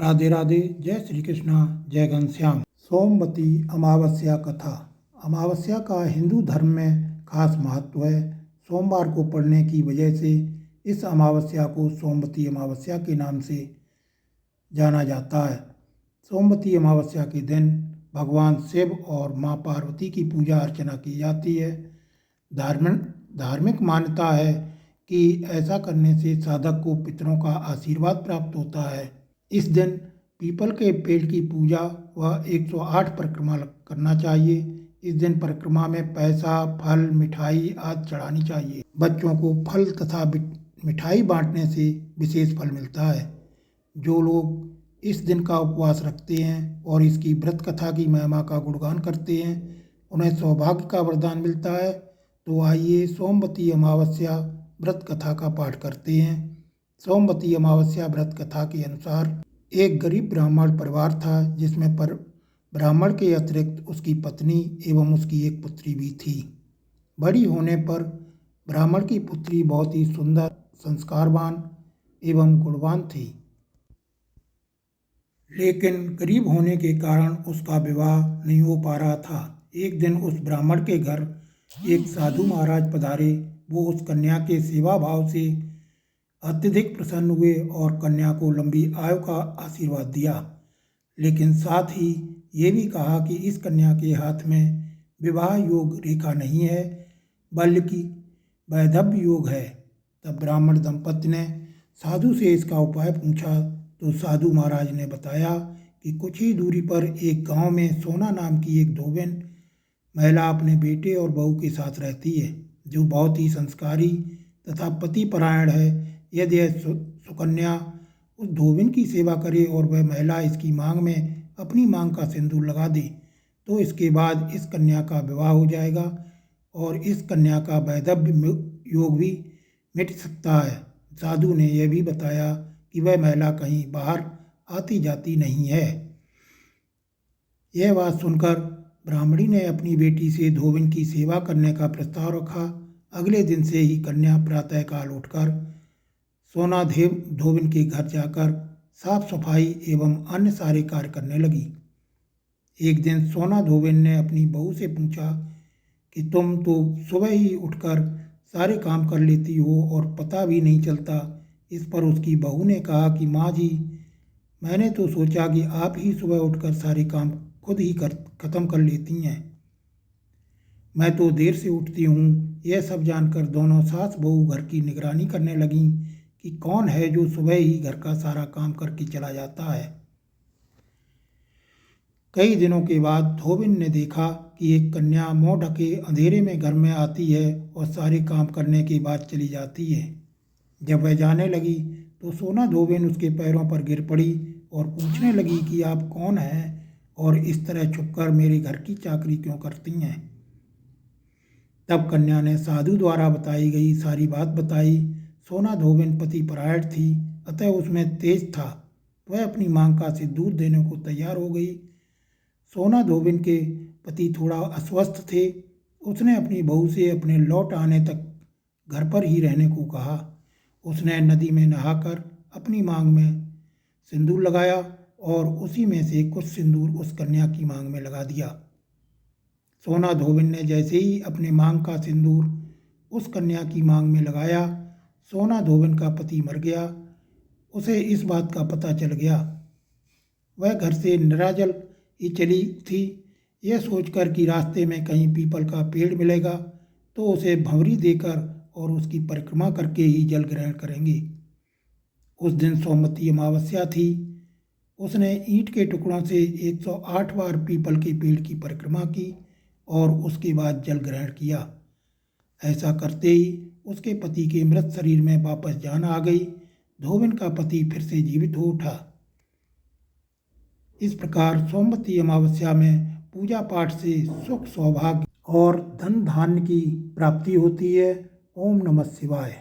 राधे राधे। जय श्री कृष्णा, जय घनश्याम। सोमवती अमावस्या कथा। अमावस्या का हिंदू धर्म में खास महत्व है। सोमवार को पड़ने की वजह से इस अमावस्या को सोमवती अमावस्या के नाम से जाना जाता है। सोमवती अमावस्या के दिन भगवान शिव और माँ पार्वती की पूजा अर्चना की जाती है। धार्मिक मान्यता है कि ऐसा करने से साधक को पितरों का आशीर्वाद प्राप्त होता है। इस दिन पीपल के पेड़ की पूजा व 108 परिक्रमा करना चाहिए। इस दिन परिक्रमा में पैसा, फल, मिठाई आदि चढ़ानी चाहिए। बच्चों को फल तथा मिठाई बांटने से विशेष फल मिलता है। जो लोग इस दिन का उपवास रखते हैं और इसकी व्रत कथा की महिमा का गुणगान करते हैं, उन्हें सौभाग्य का वरदान मिलता है। तो आइए सोमवती अमावस्या व्रत कथा का पाठ करते हैं। सोमवती अमावस्या व्रत कथा के अनुसार एक गरीब ब्राह्मण परिवार था, जिसमें ब्राह्मण के अतिरिक्त उसकी पत्नी एवं उसकी एक पुत्री भी थी। बड़ी होने पर ब्राह्मण की पुत्री बहुत ही सुंदर, संस्कारवान एवं गुणवान थी, लेकिन गरीब होने के कारण उसका विवाह नहीं हो पा रहा था। एक दिन उस ब्राह्मण के घर एक साधु महाराज पधारे। वो उस कन्या के सेवा भाव से अत्यधिक प्रसन्न हुए और कन्या को लंबी आयु का आशीर्वाद दिया, लेकिन साथ ही ये भी कहा कि इस कन्या के हाथ में विवाह योग रेखा नहीं है, बल्कि वैधव्य योग है। तब ब्राह्मण दंपति ने साधु से इसका उपाय पूछा तो साधु महाराज ने बताया कि कुछ ही दूरी पर एक गांव में सोना नाम की एक धोबिन महिला अपने बेटे और बहू के साथ रहती है, जो बहुत ही संस्कारी तथा पतिपरायण है। यदि यह सुकन्या उस धोबिन की सेवा करे और वह महिला इसकी मांग में अपनी मांग का सिंदूर लगा दे, तो इसके बाद इस कन्या का विवाह हो जाएगा और इस कन्या का वैधव्य योग भी मिट सकता है। साधु ने यह भी बताया कि वह महिला कहीं बाहर आती जाती नहीं है। यह बात सुनकर ब्राह्मणी ने अपनी बेटी से धोबिन की सेवा करने का प्रस्ताव रखा। अगले दिन से ही कन्या प्रातःकाल उठकर सोना धोबिन के घर जाकर साफ सफाई एवं अन्य सारे कार्य करने लगी। एक दिन सोना धोबिन ने अपनी बहू से पूछा कि तुम तो सुबह ही उठकर सारे काम कर लेती हो और पता भी नहीं चलता। इस पर उसकी बहू ने कहा कि माँ जी, मैंने तो सोचा कि आप ही सुबह उठकर सारे काम खुद ही खत्म कर लेती हैं। मैं तो देर से उठती हूँ। यह सब जानकर दोनों सास बहू घर की निगरानी करने लगीं कि कौन है जो सुबह ही घर का सारा काम करके चला जाता है। कई दिनों के बाद धोबिन ने देखा कि एक कन्या मुँह ढके अंधेरे में घर में आती है और सारे काम करने के बाद चली जाती है। जब वह जाने लगी तो सोना धोबिन उसके पैरों पर गिर पड़ी और पूछने लगी कि आप कौन हैं और इस तरह छुपकर मेरे घर की चाकरी क्यों करती हैं। तब कन्या ने साधु द्वारा बताई गई सारी बात बताई। सोना धोबिन पतिपरायण थी, अतः उसमें तेज था। वह अपनी मांग का सिंदूर देने को तैयार हो गई। सोना धोबिन के पति थोड़ा अस्वस्थ थे। उसने अपनी बहू से अपने लौट आने तक घर पर ही रहने को कहा। उसने नदी में नहाकर अपनी मांग में सिंदूर लगाया और उसी में से कुछ सिंदूर उस कन्या की मांग में लगा दिया। सोना धोबिन ने जैसे ही अपने मांग का सिंदूर उस कन्या की मांग में लगाया, सोना धोबिन का पति मर गया। उसे इस बात का पता चल गया। वह घर से निराजल ही चली थी। यह सोचकर कि रास्ते में कहीं पीपल का पेड़ मिलेगा तो उसे भंवरी देकर और उसकी परिक्रमा करके ही जल ग्रहण करेंगे। उस दिन सोमवती अमावस्या थी। उसने ईंट के टुकड़ों से 108 बार पीपल के पेड़ की परिक्रमा की और उसके बाद जल ग्रहण किया। ऐसा करते ही उसके पति के मृत शरीर में वापस जान आ गई। धोबिन का पति फिर से जीवित हो उठा। इस प्रकार सोमवती अमावस्या में पूजा पाठ से सुख, सौभाग्य और धन धान्य की प्राप्ति होती है। ओम नमः शिवाय।